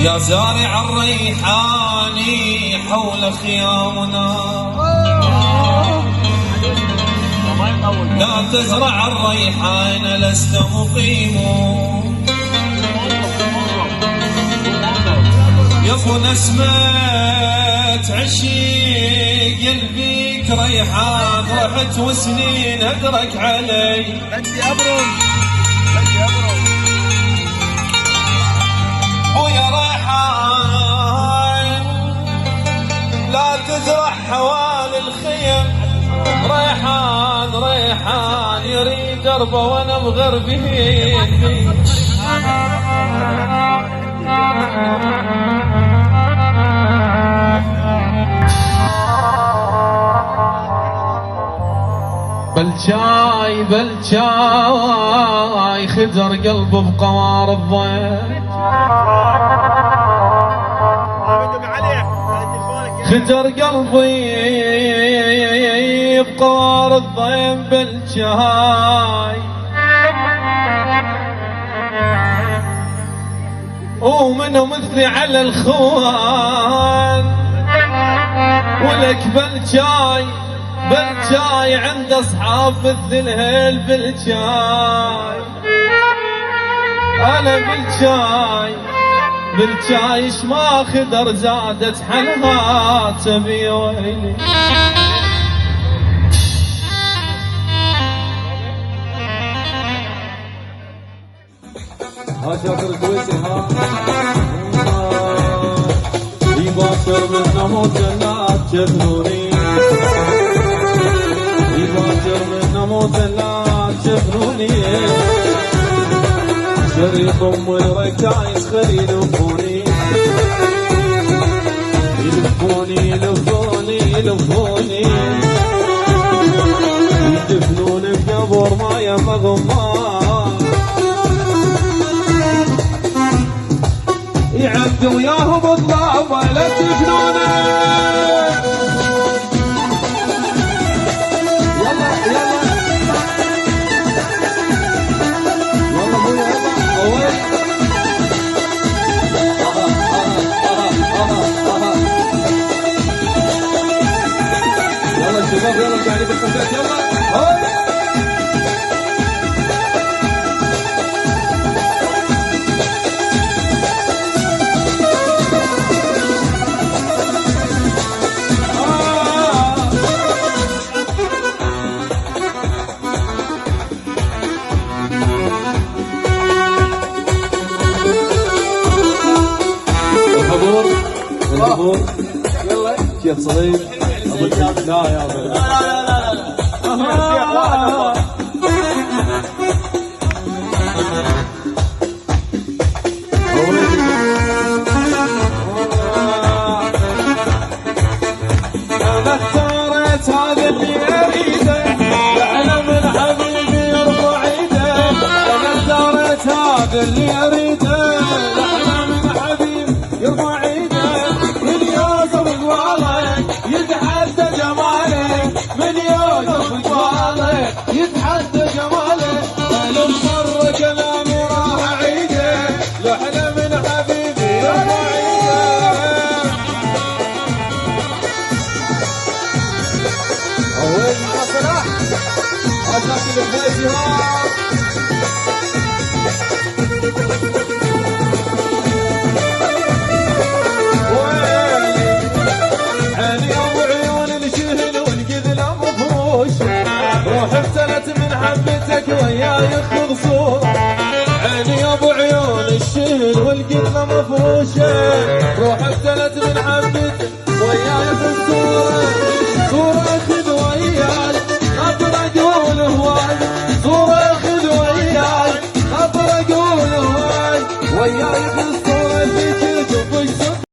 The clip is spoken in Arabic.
يا زارع الريحان حول خيامنا لا تزرع الريحان لست مقيم يا اخو نسمة عشيق قلبيك ريحان رحت وسنين ادرك علي بدي ابرم ويا ريحان لا تزرع حوالي الخيم ريحان يريد دربه وانا مغربين بالجاي خدر قلبه بقوار الضيم خدر قلبي بقوار الضيم بالجاي ومنه مثلي على الخوان ولك بالجاي عند اصحاب مثل هيل بالجاي انا بالجاي ما خدر زادت حلها تبي ويلي ها شاطر الكويتي ها يباشر من نموت جنات جبنوني يباشر من نموت جنات جبنوني شريط ام الركايز خلي يلفوني يدفنون بقبر ما يما غمار يعبدوا وياهم الضابة لا تجنونه يلا مو يلا اوي يلا الشباب يلا قاعدين بالقصات يلا الحضور يلا شيخ صغير لا يا ابو لا انا اختاريت هذا اللي اريده انا من حبيبي يرفع ايده انا اختاريت هذا اللي اريده انا من حبيبي يرفع ايده يتحدى جمالك من يوسف قبالك يتحدى جمالك المر كلامي راح اعيده لحنا من حبيبي راح اعيده وين يا صلاح عشاك البيت روح ابتلت من حبتك وياي خلصوا عيني يا ابو عيون الشهل والقلة مفروشه روح ابتلت من حبتك وياي خلصوا صورة خذ وياي خاطر اقول هواي صورة خذ وياي خاطر اقول هواي وياي بالصورة فيك تطش